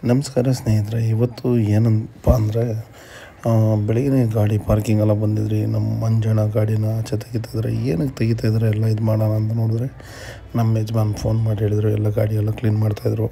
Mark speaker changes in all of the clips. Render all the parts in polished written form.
Speaker 1: ನಮಸ್ಕಾರ ಸ್ನೇಹಿತರೆ. ಇವತ್ತು ಏನಪ್ಪ ಅಂದರೆ ಬೆಳಗ್ಗೆ ಗಾಡಿ ಪಾರ್ಕಿಂಗ್ ಎಲ್ಲ ಬಂದಿದ್ರಿ. ನಮ್ಮ ಮಂಜಣ್ಣ ಗಾಡಿನ ಆಚೆ ತೆಗಿತಾಯಿದ್ರೆ ಏನಕ್ಕೆ ತೆಗಿತಾಯಿದ್ರೆ ಎಲ್ಲ ಇದು ಮಾಡೋಣ ಅಂತ ನೋಡಿದ್ರೆ ನಮ್ಮ ಯಜಮಾನ್ ಫೋನ್ ಮಾಡಿ ಹೇಳಿದ್ರು ಎಲ್ಲ ಗಾಡಿ ಎಲ್ಲ ಕ್ಲೀನ್ ಮಾಡ್ತಾಯಿದ್ರು.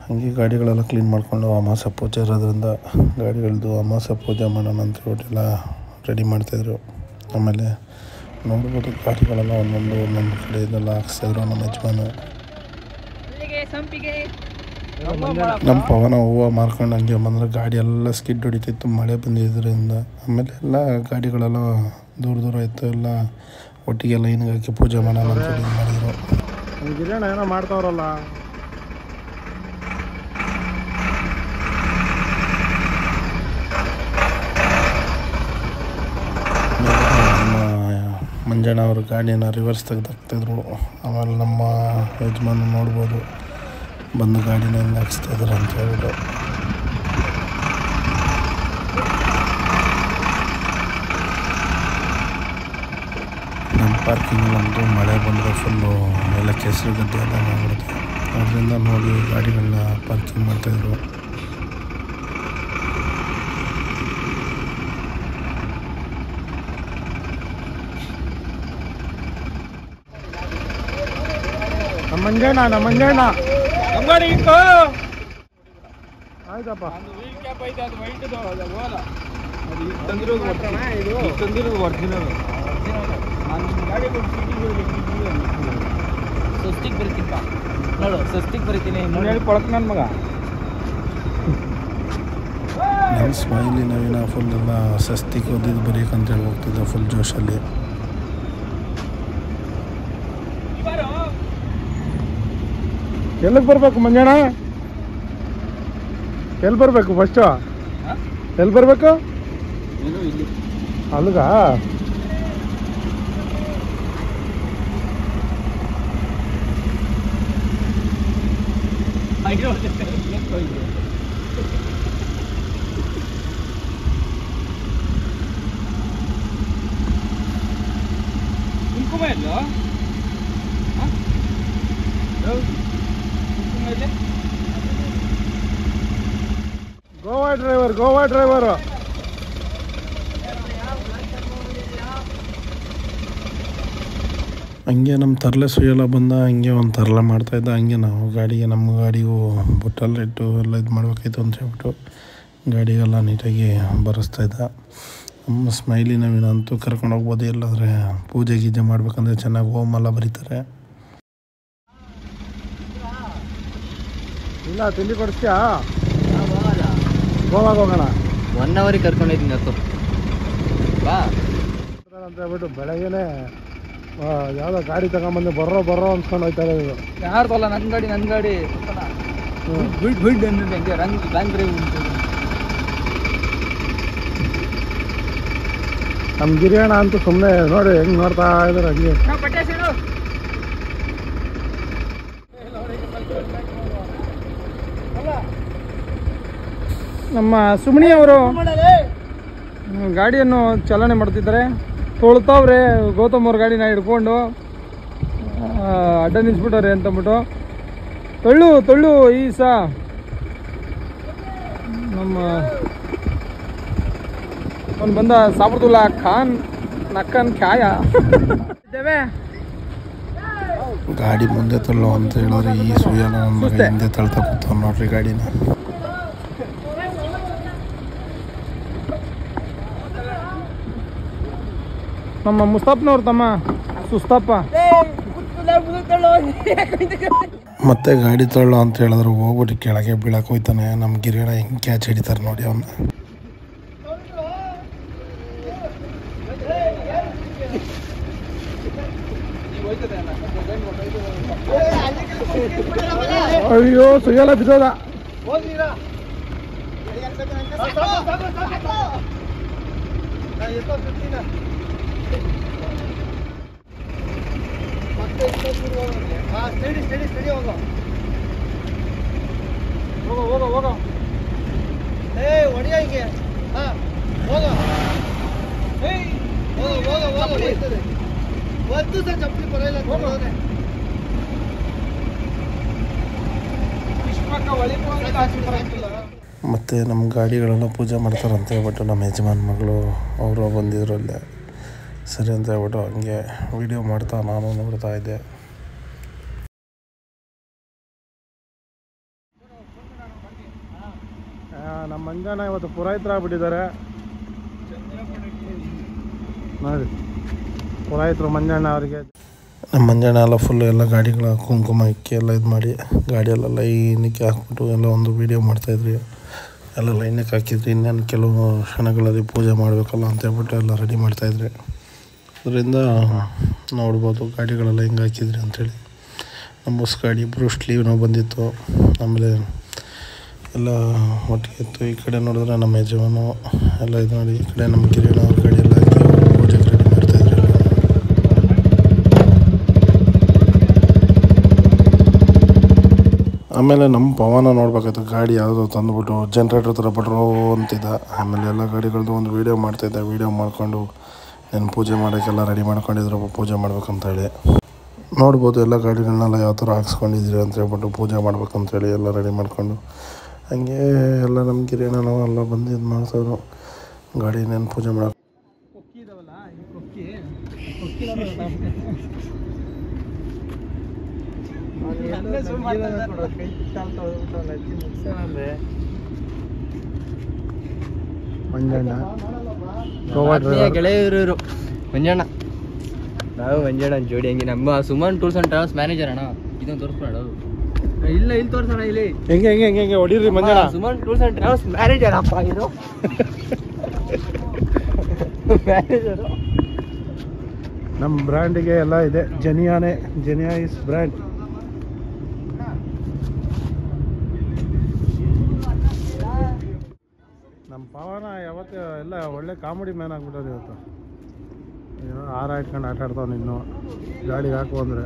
Speaker 1: ಹಾಗೆ ಗಾಡಿಗಳೆಲ್ಲ ಕ್ಲೀನ್ ಮಾಡಿಕೊಂಡು ಅಮಾವಾಸ್ಯೆ ಪೂಜೆ ಇರೋದ್ರಿಂದ ಗಾಡಿಗಳದ್ದು ಅಮಾವಾಸ್ಯೆ ಪೂಜೆ ಮಾಡೋಣ ಅಂತ ಹೇಳ್ಬಿಟ್ಟೆಲ್ಲ ರೆಡಿ ಮಾಡ್ತಾಯಿದ್ರು. ಆಮೇಲೆ ನೋಡ್ಬೋದು ಗಾಡಿಗಳೆಲ್ಲ ಒಂದೊಂದು ಕಡೆ ಇದೆಲ್ಲ ಹಾಕ್ಸ್ತಾಯಿದ್ರು ನಮ್ಮ ಯಜಮಾನು. ನಮ್ಮ ಪವನ ಹೂವು ಮಾರ್ಕೊಂಡು ಹಂಗೆ ಬಂದರೆ ಗಾಡಿ ಎಲ್ಲ ಸ್ಕಿಡ್ ಹೊಡಿತಿತ್ತು ಮಳೆ ಬಂದಿದ್ದರಿಂದ. ಆಮೇಲೆ ಎಲ್ಲ ಗಾಡಿಗಳೆಲ್ಲ ದೂರ ಇತ್ತು, ಎಲ್ಲ ಒಟ್ಟಿಗೆ ಲೈನ್ಗೆ ಹಾಕಿ ಪೂಜೆ ಮಾಡೋಣ ಅಂತ ಹೇಳಿ ಮಾಡಿದರು.
Speaker 2: ಗಿರಣ ಏನೋ ಮಾಡ್ತಾವ್ರಲ್ಲ.
Speaker 1: ನಮ್ಮ ಮಂಜಣ್ಣ ಅವರು ಗಾಡಿನ ರಿವರ್ಸ್ ತೆಗೆದಾಕ್ತಿದ್ರು. ಆಮೇಲೆ ನಮ್ಮ ಯಜಮಾನ ನೋಡ್ಬೋದು ಬಂದು ಗಾಡಿನ ಹೆಂಗೆ ಹಾಕ್ಸ್ತಾಯಿದ್ದಾರೆ ಅಂತ ಹೇಳ್ಬಿಟ್ಟು. ನಮ್ಮ ಪಾರ್ಕಿಂಗಲ್ಲಂತೂ ಮಳೆ ಬಂದರೆ ಫುಲ್ಲು ಎಲ್ಲ ಕೆಸರು ಗದ್ದೆ ಎಲ್ಲ ಮಾಡಿಬಿಡುತ್ತೆ. ಅದರಿಂದ ನೋಡಿ ಗಾಡಿಗಳನ್ನ ಪಾರ್ಕಿಂಗ್ ಮಾಡ್ತಾಯಿದ್ರು.
Speaker 2: ನಮ್ಮ ಮಂಜಣ್ಣ ಆಯ್ತಪ್ಪ.
Speaker 3: ಸಸ್ತಿಗೆ ಬರೀತೀನಿ ನೋಡು, ಸಸ್ತಿಗೆ ಬರೀತೀನಿ
Speaker 2: ಹೇಳಿ ಕೊಳಕ್ ನನ್ನ ಮಗ.
Speaker 1: ನನ್ನ ಸ್ಮೈಲಿ ನವೀನ ಫುಲ್ ಎಲ್ಲ ಸಸ್ತಿಗೆ ಓದಿದ್ದು ಬರೀಕಂತೇಳಿ ಹೋಗ್ತಿದ್ದೆ ಫುಲ್ ಜೋಶಲ್ಲಿ.
Speaker 2: ಎಲ್ಲಿಗೆ ಬರಬೇಕು ಮಂಜಣ್ಣ? ಎಲ್ಲಿ ಬರಬೇಕು ಫಸ್ಟು? ಎಲ್ಲಿ ಬರಬೇಕು? ಅಲ್ಗ ಗೋವಾ ಡ್ರೈವರು
Speaker 1: ಹಂಗೆ ನಮ್ಮ ತರಲೆ ಸುಯ್ಯೆಲ್ಲ ಬಂದ ಹಂಗೆ ಒಂದು ತರಲೆ ಮಾಡ್ತಾಯಿದ್ದ. ಹಂಗೆ ನಾವು ನಮ್ಮ ಗಾಡಿಗೂ ಬುಟ್ಟೆಲ್ಲ ಇಟ್ಟು ಎಲ್ಲ ಇದು ಮಾಡ್ಬೇಕಾಯ್ತು ಅಂತ ಹೇಳ್ಬಿಟ್ಟು ಗಾಡಿಗೆಲ್ಲ ನೀಟಾಗಿ ಬರೆಸ್ತಾಯಿದ್ದ. ನಮ್ಮ ಸ್ಮೈಲಿ ನವೀನ ಅಂತೂ ಕರ್ಕೊಂಡು ಹೋಗ್ಬೋದು. ಎಲ್ಲಾದರೆ ಪೂಜೆ ಗೀಜೆ ಮಾಡ್ಬೇಕಂದ್ರೆ ಚೆನ್ನಾಗಿ ಹೋಮೆಲ್ಲ ಬರೀತಾರೆ.
Speaker 2: ಇಲ್ಲ ತಿಂಡಿ ಕೊಡಿಸ್ತೀಯಾ? ಗೋವಾಗ ಹೋಗೋಣ.
Speaker 3: 1 ಅವರಿಗೆ ಕರ್ಕೊಂಡಿದ್ದೀನಿ ಅತ್ತು ಬಾ
Speaker 2: ಅಂತ ಹೇಳ್ಬಿಟ್ಟು ಬೆಳಗ್ಗೆನೆ ಯಾವುದೋ ಗಾಡಿ ತಗೊಂಬಂದು ಬರ್ರೋ ಅನ್ಸ್ಕೊಂಡು ಹೋಯ್ತಾ ಇದು.
Speaker 3: ಯಾರು ತೊಲ್ಲ ನನ್ನ ಗಾಡಿ ಬಿಡ್ ಅಂದ್ರೆ ಹಂಗೆ ರಂಗ್ ಡ್ರೈವ್ ಉಂಟು.
Speaker 2: ನಮ್ಮ ಗಿರಿಯಣ್ಣ ಅಂತೂ ಸುಮ್ಮನೆ ನೋಡಿ ಹೆಂಗೆ ನೋಡ್ತಾ ಇದ್ದಾರೆ ಹಂಗೆ. ನಮ್ಮ ಸುಮಣಿ ಅವರು ಗಾಡಿಯನ್ನು ಚಾಲನೆ ಮಾಡ್ತಿದ್ದಾರೆ. ತೊಳ್ತಾವ್ರೆ ಗೌತಮ್ ಅವ್ರ ಗಾಡಿನ ಹಿಡ್ಕೊಂಡು ಅಡ್ಡ ನಿಲ್ಸ್ಬಿಟ್ಟವ್ರೆ ಅಂತಂದ್ಬಿಟ್ಟು. ತೊಳ್ಳು ಈ ನಮ್ಮ ಅವ್ನು ಬಂದ ಸಾಬರ್ದುಲ್ಲಾ ಖಾನ್ ನಕ್ಕನ್ ಖ್ಯಾಯ ಇದ್ದೇವೆ.
Speaker 1: ಗಾಡಿ ಮುಂದೆ ತಳ್ಳೋ ಅಂತ ಹೇಳಿದ್ರೆ ಈ ಸುಯ್ಯನ ನಮ್ಮ ಹಿಂದೆ ತಳ್ತಾ ಕೂತವ್ ನೋಡ್ರಿ ಗಾಡಿನ.
Speaker 2: ನಮ್ಮ ಮುಸ್ತಫ್ನವ್ರ ತಮ್ಮ ಸುಸ್ತಪ್ಪ
Speaker 1: ಮತ್ತೆ ಗಾಡಿ ತಳ್ಳೋ ಅಂತ ಹೇಳಿದ್ರೆ ಹೋಗ್ಬಿಟ್ಟು ಕೆಳಗೆ ಬೀಳಕ್ಕೆ ಹೋಯ್ತಾನೆ. ನಮ್ಮ ಗಿರಿಯಣ್ಣ ಹೆಂಗೆ ಕ್ಯಾಚ್ ಹಿಡಿತಾರೆ ನೋಡಿ ಅವನ್ನ.
Speaker 2: ಅಯ್ಯೋ ಸುಯ್ಯಲ್ಲ ಬಿದ್ದೋದ. ಹೋಗೋ ಹೊಡಿಯ ಹಿಂಗೆ. ಹೋಗೋ ಒಂದು ಸರ್ ಚಪ್ಪಲಿ ಬರಲ್ಲ.
Speaker 1: ಮತ್ತು ನಮ್ಮ ಗಾಡಿಗಳೆಲ್ಲ ಪೂಜೆ ಮಾಡ್ತಾರಂತ ಹೇಳ್ಬಿಟ್ಟು ನಮ್ಮ ಯಜಮಾನ್ ಮಗಳು ಅವರು ಬಂದಿದ್ರು ಅಲ್ಲೇ. ಸರಿ ಅಂತ ಹೇಳ್ಬಿಟ್ಟು ಹಂಗೆ ವೀಡಿಯೋ ಮಾಡ್ತಾ ನಾನು ನೋಡ್ತಾ ಇದ್ದೆ.
Speaker 2: ನಮ್ಮ ಮಂಜಣ್ಣ ಇವತ್ತು ಪುರೋಹಿತರಾಗ್ಬಿಟ್ಟಿದ್ದಾರೆ ನೋಡಿ. ಪುರೋಹಿತರು ಮಂಜಣ್ಣ ಅವರಿಗೆ.
Speaker 1: ನಮ್ಮ ಮಂಜಣ್ಣ ಎಲ್ಲ ಫುಲ್ಲು ಎಲ್ಲ ಗಾಡಿಗಳ ಕುಂಕುಮ ಇಕ್ಕಿ ಎಲ್ಲ ಇದು ಮಾಡಿ ಗಾಡಿಯೆಲ್ಲ ಲೈನಿಗೆ ಹಾಕ್ಬಿಟ್ಟು ಎಲ್ಲ ಒಂದು ವೀಡಿಯೋ ಮಾಡ್ತಾಯಿದ್ರಿ. ಎಲ್ಲ ಲೈನಿಗೆ ಹಾಕಿದ್ರಿ. ಇನ್ನೇನು ಕೆಲವು ಕ್ಷಣಗಳಲ್ಲಿ ಪೂಜೆ ಮಾಡಬೇಕಲ್ಲ ಅಂತ ಹೇಳ್ಬಿಟ್ಟು ಎಲ್ಲ ರೆಡಿ ಮಾಡ್ತಾಯಿದ್ರಿ. ಅದರಿಂದ ನೋಡ್ಬೋದು ಗಾಡಿಗಳೆಲ್ಲ ಹಿಂಗೆ ಹಾಕಿದ್ರಿ ಅಂಥೇಳಿ. ನಮ್ಮ ಹೊಸ ಗಾಡಿ ಇಬ್ಬರು ಸ್ಲೀವ್ನೂ ಬಂದಿತ್ತು. ಆಮೇಲೆ ಎಲ್ಲ ಒಟ್ಟಿಗೆ ಇತ್ತು. ಈ ಕಡೆ ನೋಡಿದ್ರೆ ನಮ್ಮ ಯಜಮಾನು ಎಲ್ಲ ಇದು ಮಾಡಿ, ಈ ಕಡೆ ನಮ್ಮ ಗಿರಿಯಣ್ಣ ಅವ್ರ ಗಾಡಿ ಎಲ್ಲ ಹಾಕಿ ಪೂಜೆಗೆ ರೆಡಿ ಮಾಡ್ತಾಯಿದ್ರು. ಆಮೇಲೆ ನಮ್ಮ ಪವನ ನೋಡ್ಬೇಕಾಯ್ತು. ಗಾಡಿ ಯಾವುದೋ ತಂದುಬಿಟ್ಟು ಜನ್ರೇಟರ್ ಥರ ಪಟ್ರೋ ಅಂತಿದ್ದ. ಆಮೇಲೆ ಎಲ್ಲ ಗಾಡಿಗಳದ್ದು ಒಂದು ವೀಡಿಯೋ ಮಾಡ್ತಾಯಿದ್ದೆ. ವೀಡಿಯೋ ಮಾಡಿಕೊಂಡು ನಾನು ಪೂಜೆ ಮಾಡೋಕ್ಕೆಲ್ಲ ರೆಡಿ ಮಾಡ್ಕೊಂಡಿದ್ರು, ಪೂಜೆ ಮಾಡ್ಬೇಕಂತೇಳಿ. ನೋಡ್ಬೋದು ಎಲ್ಲ ಗಾಡಿಗಳನ್ನೆಲ್ಲ ಯಾವ ಥರ ಹಾಕ್ಸ್ಕೊಂಡಿದ್ದೀರಿ ಅಂತ ಹೇಳ್ಬಿಟ್ಟು ಪೂಜೆ ಮಾಡ್ಬೇಕಂತೇಳಿ ಎಲ್ಲ ರೆಡಿ ಮಾಡ್ಕೊಂಡು ಹಂಗೆ ಎಲ್ಲ ನಮ್ಮ ಗಿರಿಯಣ್ಣ ನಾವು ಎಲ್ಲ ಬಂದು ಇದು ಮಾಡ್ತಾಯಿದ್ರು. ಗಾಡಿ ಇನ್ನೇನು ಪೂಜೆ ಮಾಡೋಕೆ
Speaker 2: ಮಂಜಣ್ಣ
Speaker 3: ಗೆಳೆಯರು ಮಂಜಣ್ಣ. ನಾವು ಮಂಜಣ್ಣ ಜೋಡಿ ಹಂಗೆ ನಮ್ಮ Suman tours and travels manager ಅಣ್ಣ. ಇದೊಂದು ತೋರಿಸ್ಬೇಡ. ಇಲ್ಲ ಇಲ್ಲಿ ತೋರ್ಸೋಣ. ಇಲ್ಲಿ
Speaker 2: ಹೆಂಗೆ ಹೊಡೀರಿ Manjanna.
Speaker 3: Suman tours and travels manager ಅಪ್ಪ ಇದು. ಮ್ಯಾನೇಜರು
Speaker 2: ನಮ್ಮ ಬ್ರ್ಯಾಂಡಿಗೆ ಎಲ್ಲ ಇದೆ. Zenia is brand. ನಮ್ಮ ಪವನ ಯಾವತ್ತು ಎಲ್ಲ ಒಳ್ಳೆ ಕಾಮಿಡಿ ಮ್ಯಾನ್ ಆಗ್ಬಿಟ್ಟವ್ರು ಇವತ್ತು. ಹಾರ ಇಟ್ಕೊಂಡು ಆಟ ಆಡ್ತಾವ್ ಇನ್ನು ಗಾಡಿಗೆ ಹಾಕು ಅಂದರೆ.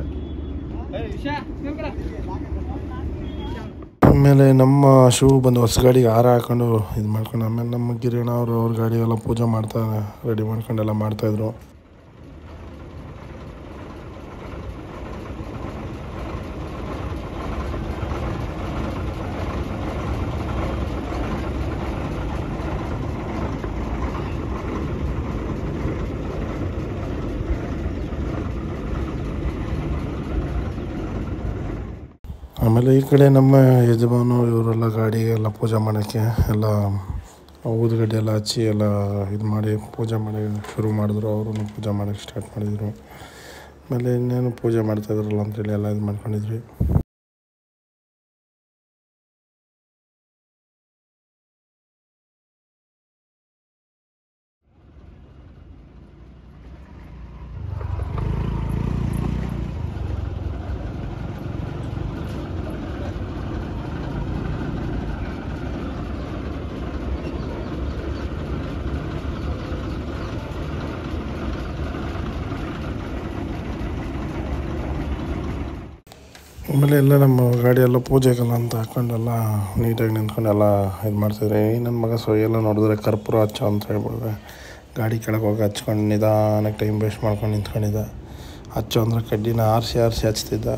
Speaker 1: ಆಮೇಲೆ ನಮ್ಮ ಶೂ ಬಂದು ಹೊಸ ಗಾಡಿಗೆ ಹಾರ ಹಾಕೊಂಡು ಇದು ಮಾಡ್ಕೊಂಡು ಆಮೇಲೆ ನಮ್ಮ ಗಿರಿಯಣ್ಣ ಅವರು ಅವ್ರ ಗಾಡಿಗೆಲ್ಲ ಪೂಜೆ ಮಾಡ್ತಾ ರೆಡಿ ಮಾಡ್ಕೊಂಡೆಲ್ಲ ಮಾಡ್ತಾಯಿದ್ರು. ಆಮೇಲೆ ಈ ಕಡೆ ನಮ್ಮ ಯಜಮಾನು ಇವರೆಲ್ಲ ಗಾಡಿಗೆಲ್ಲ ಪೂಜೆ ಮಾಡೋಕ್ಕೆ ಎಲ್ಲ ಊದುಗಡ್ಡೆ ಎಲ್ಲ ಹಚ್ಚಿ ಎಲ್ಲ ಇದು ಮಾಡಿ ಪೂಜೆ ಮಾಡಿ ಶುರು ಮಾಡಿದ್ರು. ಅವರು ಪೂಜೆ ಮಾಡೋಕ್ಕೆ ಸ್ಟಾರ್ಟ್ ಮಾಡಿದರು. ಆಮೇಲೆ ಇನ್ನೇನು ಪೂಜೆ ಮಾಡ್ತಾಯಿದ್ರಲ್ಲ ಅಂತೇಳಿ ಎಲ್ಲ ಇದು ಮಾಡ್ಕೊಂಡಿದ್ವಿ. ಆಮೇಲೆ ಎಲ್ಲ ನಮ್ಮ ಗಾಡಿಯೆಲ್ಲ ಪೂಜೆಗೆಲ್ಲ ಅಂತ ಹಾಕ್ಕೊಂಡೆಲ್ಲ ನೀಟಾಗಿ ನಿಂತ್ಕೊಂಡೆಲ್ಲ ಇದು ಮಾಡ್ತಿದ್ರೆ. ನನ್ನ ಮಗ ಎಲ್ಲ ನೋಡಿದ್ರೆ ಕರ್ಪೂರ ಹಚ್ಚ ಅಂತ ಹೇಳ್ಬಿಟ್ರೆ ಗಾಡಿ ಕೆಳಗೆ ಹೋಗಿ ಹಚ್ಕೊಂಡು ನಿಧಾನಕ್ಕೆ ಟೈಮ್ ವೇಸ್ಟ್ ಮಾಡ್ಕೊಂಡು ನಿಂತ್ಕೊಂಡಿದ್ದ. ಹಚ್ಚು ಅಂದರೆ ಕಡ್ಡಿನ ಆರಿಸಿ ಹಚ್ತಿದ್ದ.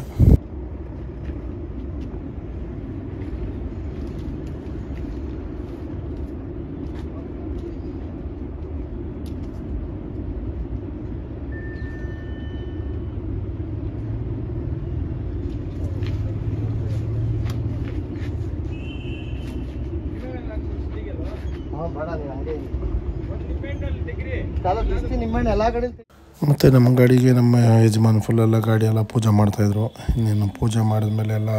Speaker 1: ಮತ್ತು ನಮ್ಮ ಗಾಡಿಗೆ ನಮ್ಮ ಯಜಮಾನ್ ಫುಲ್ಲೆಲ್ಲ ಗಾಡಿ ಎಲ್ಲ ಪೂಜೆ ಮಾಡ್ತಾಯಿದ್ರು. ಇನ್ನೇನು ಪೂಜೆ ಮಾಡಿದ್ಮೇಲೆ ಎಲ್ಲ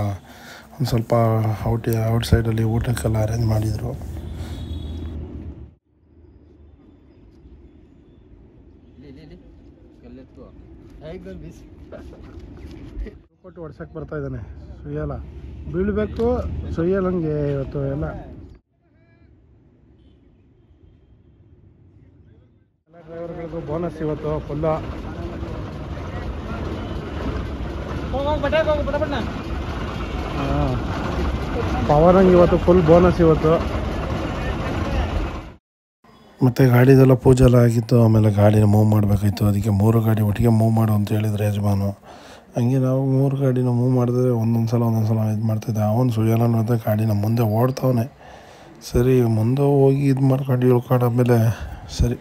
Speaker 1: ಒಂದು ಸ್ವಲ್ಪ ಔಟ್ಸೈಡಲ್ಲಿ ಊಟಕ್ಕೆಲ್ಲ ಅರೇಂಜ್ ಮಾಡಿದರು.
Speaker 2: ಕೊಟ್ಟು ಹೊಡ್ಸಕ್ಕೆ ಬರ್ತಾ ಇದ್ದಾನೆ. ಸುಯ್ಯಲ್ಲ ಬೀಳಬೇಕು, ಸುಯ್ಯಲ್ಲಂಗೆ ಇವತ್ತು ಎಲ್ಲ ಡ್ರೈವರ್ಗಳಿಗೂ ಬೋನಸ್ ಇವತ್ತು ಫುಲ್ಲು. ಪವರಂಗೆ ಇವತ್ತು ಫುಲ್ ಬೋನಸ್ ಇವತ್ತು.
Speaker 1: ಮತ್ತು ಗಾಡಿದೆಲ್ಲ ಪೂಜೆ ಎಲ್ಲ ಆಗಿತ್ತು. ಆಮೇಲೆ ಗಾಡಿನ ಮೂವ್ ಮಾಡಬೇಕಾಯ್ತು. ಅದಕ್ಕೆ 3 ಗಾಡಿ ಒಟ್ಟಿಗೆ ಮೂವ್ ಮಾಡು ಅಂತ ಹೇಳಿದ್ರು ಯಜಮಾನು. ಹಂಗೆ ನಾವು 3 ಗಾಡಿನ ಮೂವ್ ಮಾಡಿದ್ರೆ ಒಂದೊಂದು ಸಲ ಇದು ಮಾಡ್ತಿದ್ದೆ. ಅವನು ಸುಯಲ್ಲ ನೋಡಿದೆ ಗಾಡಿ ನಮ್ಮ ಮುಂದೆ ಓಡ್ತಾವನೆ. ಸರಿ ಮುಂದೆ ಹೋಗಿ ಇದು ಮಾಡ್ಕೊಂಡು ಇಳ್ಕೊಂಡಾದ್ಮೇಲೆ ಸರಿ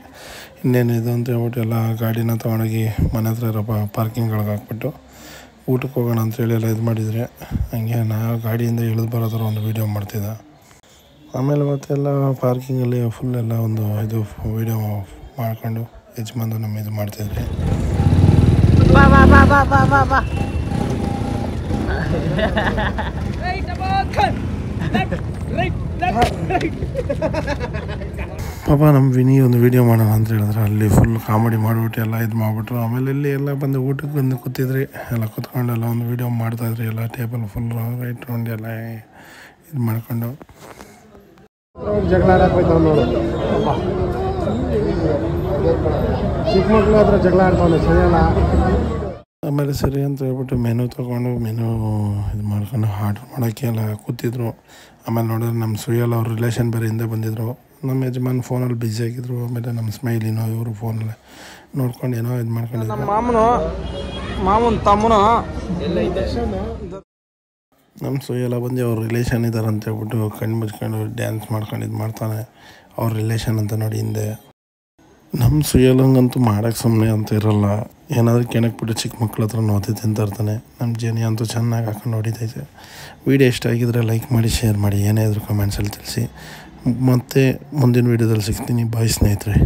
Speaker 1: ಇನ್ನೇನಿದೆ ಅಂತ ಹೇಳ್ಬಿಟ್ಟು ಎಲ್ಲ ಗಾಡಿನ ತೊಗೊಂಡೋಗಿ ಮನೆ ಹತ್ರ ಇರೋ ಪಾರ್ಕಿಂಗ್ಗಳಿಗೆ ಹಾಕ್ಬಿಟ್ಟು ಊಟಕ್ಕೆ ಹೋಗೋಣ ಅಂತೇಳಿ ಎಲ್ಲ ಇದು ಮಾಡಿದರೆ ಹಂಗೆ ನಾವು ಗಾಡಿಯಿಂದ ಇಳಿದು ಬರೋ ಥರ ಒಂದು ವೀಡಿಯೋ ಮಾಡ್ತಿದ್ದೆ. ಆಮೇಲೆ ಮತ್ತೆಲ್ಲ ಪಾರ್ಕಿಂಗಲ್ಲಿ ಫುಲ್ ಎಲ್ಲ ಒಂದು ಇದು ವೀಡಿಯೋ ಮಾಡ್ಕೊಂಡು ಯಜಮಾನ್ರು ನಮ್ಮ ಇದು ಮಾಡ್ತಿದ್ರಿ. ಪಾಪ ನಮ್ಮ ವಿನಿ ಒಂದು ವೀಡಿಯೋ ಮಾಡೋಣ ಅಂತ ಹೇಳಿದ್ರೆ ಅಲ್ಲಿ ಫುಲ್ ಕಾಮಿಡಿ ಮಾಡಿಬಿಟ್ಟು ಎಲ್ಲ ಇದು ಮಾಡಿಬಿಟ್ರು. ಆಮೇಲೆ ಇಲ್ಲಿ ಎಲ್ಲ ಬಂದು ಊಟಕ್ಕೆ ಬಂದು ಕೂತಿದ್ರಿ, ಎಲ್ಲ ಕೂತ್ಕೊಂಡು ಎಲ್ಲ ಒಂದು ವೀಡಿಯೋ ಮಾಡ್ತಾಯಿದ್ರಿ. ಎಲ್ಲ ಟೇಬಲ್ ಫುಲ್ ರೈಟ್ ರೌಂಡ್ ಎಲ್ಲ ಇದು ಮಾಡ್ಕೊಂಡು
Speaker 2: ಜಗಳ ಆಡಕ್ಕೆ ಹೋಯ್ತಾವ ನೋಡು. ಚಿಕ್ಕ ಮಕ್ಕಳು ಹತ್ರ ಜಗಳ ಆಡ್ತಾವನೆ ಸರಿಯಲ್ಲ.
Speaker 1: ಆಮೇಲೆ ಸರಿ ಅಂತ ಹೇಳ್ಬಿಟ್ಟು ಮೆನು ತೊಗೊಂಡು ಮೆನು ಇದು ಮಾಡ್ಕೊಂಡು ಆರ್ಡ್ರ್ ಮಾಡೋಕ್ಕೆ ಎಲ್ಲ ಕೂತಿದ್ರು. ಆಮೇಲೆ ನೋಡಿದ್ರೆ ನಮ್ಮ ಸುಯಲ್ ಅವ್ರ ರಿಲೇಷನ್ ಬೇರೆ ಹಿಂದೆ ಬಂದಿದ್ದರು. ನಮ್ಮ ಯಜಮಾನ್ ಫೋನಲ್ಲಿ ಬ್ಯುಸಿ ಆಗಿದ್ರು. ಆಮೇಲೆ ನಮ್ಮ ಸ್ಮೈಲಿನೋ ಇವರು ಫೋನಲ್ಲಿ ನೋಡ್ಕೊಂಡು ಏನೋ ಇದು ಮಾಡ್ಕೊಂಡಿದ್ರು.
Speaker 2: ನಮ್ಮ ಮಾಮೂನ್ ತಮ್ಮನು
Speaker 1: ನಮ್ಮ ಸುಯೆಲ್ಲ ಬಂದು ಅವ್ರ ರಿಲೇಷನ್ ಇದ್ದಾರೆ ಅಂತ ಹೇಳ್ಬಿಟ್ಟು ಕಣ್ಣು ಮುಚ್ಕೊಂಡು ಡ್ಯಾನ್ಸ್ ಮಾಡ್ಕೊಂಡು ಇದು ಮಾಡ್ತಾನೆ. ಅವ್ರ ರಿಲೇಷನ್ ಅಂತ ನೋಡಿ ಹಿಂದೆ. ನಮ್ಮ ಸುಯಲಂಗಂತೂ ಮಾಡೋಕ್ಕೆ ಸುಮ್ಮನೆ ಅಂತ ಇರೋಲ್ಲ. ಏನಾದರೂ ಕೆಣಕ್ಕೆ ಬಿಟ್ಟು ಚಿಕ್ಕ ಮಕ್ಳ ಹತ್ರ ನೋತಿ ತಿಂತಾಯಿರ್ತಾನೆ. ನಮ್ಮ ಜನಿ ಅಂತೂ ಚೆನ್ನಾಗಿ ಹಾಕೊಂಡು ಹೊಡಿತೈತೆ. ವೀಡಿಯೋ ಇಷ್ಟ ಆಗಿದ್ರೆ ಲೈಕ್ ಮಾಡಿ, ಶೇರ್ ಮಾಡಿ, ಏನೇ ಇದ್ರೂ ಕಮೆಂಟ್ಸಲ್ಲಿ ತಿಳಿಸಿ. ಮತ್ತು ಮುಂದಿನ ವೀಡಿಯೋದಲ್ಲಿ ಸಿಗ್ತೀನಿ. ಬಾಯ್ ಸ್ನೇಹಿತರೆ.